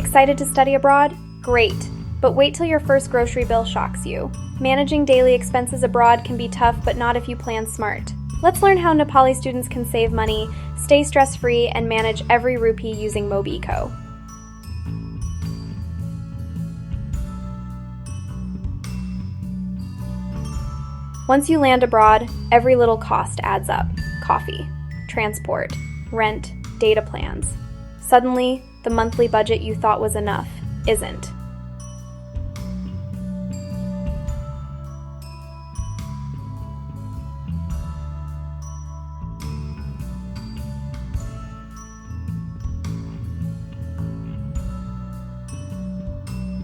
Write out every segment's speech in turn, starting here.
Excited to study abroad? Great, but wait till your first grocery bill shocks you. Managing daily expenses abroad can be tough, but not if you plan smart. Let's learn how Nepali students can save money, stay stress-free, and manage every rupee using Mobeeco. Once you land abroad, every little cost adds up. Coffee, transport, rent, data plans. Suddenly, the monthly budget you thought was enough isn't.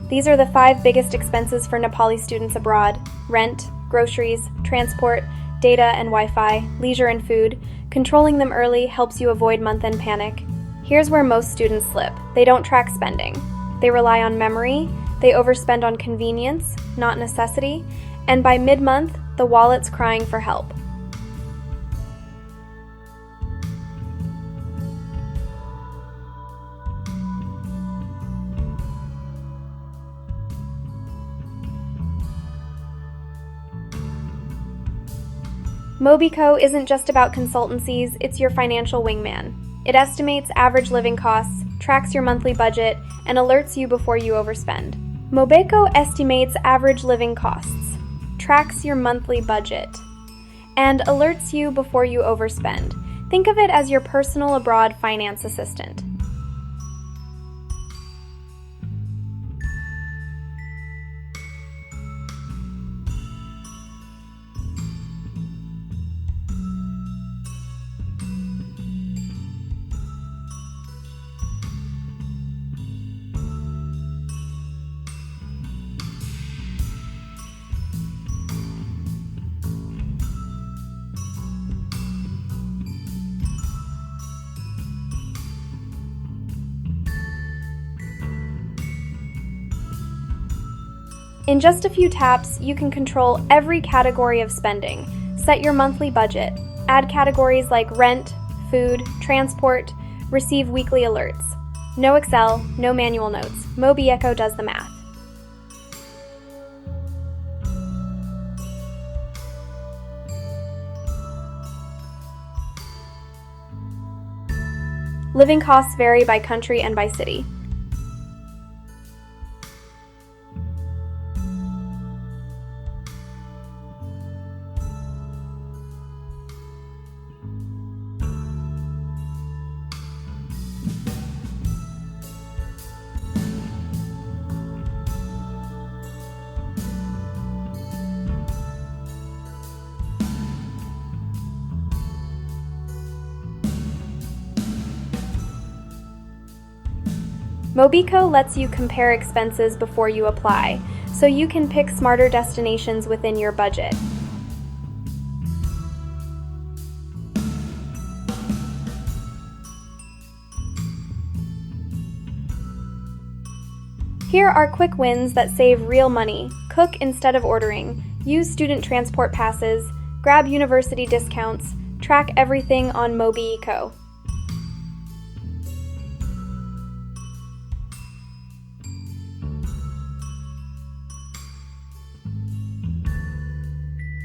These are the 5 biggest expenses for Nepali students abroad: rent, groceries, transport, data and Wi-Fi, leisure and food. Controlling them early helps you avoid month-end panic. Here's where most students slip. They don't track spending. They rely on memory, they overspend on convenience, not necessity, and by mid-month, the wallet's crying for help. Mobeeco isn't just about consultancies, it's your financial wingman. It estimates average living costs, tracks your monthly budget, and alerts you before you overspend. Mobeeco estimates average living costs, tracks your monthly budget, and alerts you before you overspend. Think of it as your personal abroad finance assistant. In just a few taps, you can control every category of spending, set your monthly budget, add categories like rent, food, transport, receive weekly alerts. No Excel, no manual notes. Mobeeco does the math. Living costs vary by country and by city. Mobeeco lets you compare expenses before you apply, so you can pick smarter destinations within your budget. Here are quick wins that save real money. Cook instead of ordering, use student transport passes, grab university discounts, track everything on Mobeeco.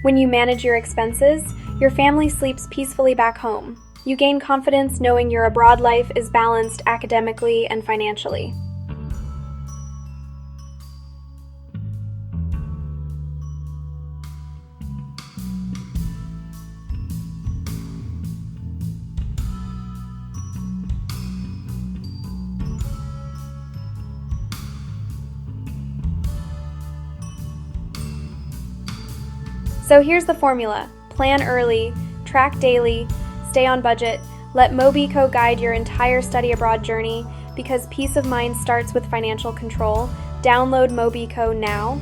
When you manage your expenses, your family sleeps peacefully back home. You gain confidence knowing your abroad life is balanced academically and financially. So here's the formula. Plan early, track daily, stay on budget, let Mobeeco guide your entire study abroad journey, because peace of mind starts with financial control. Download Mobeeco now.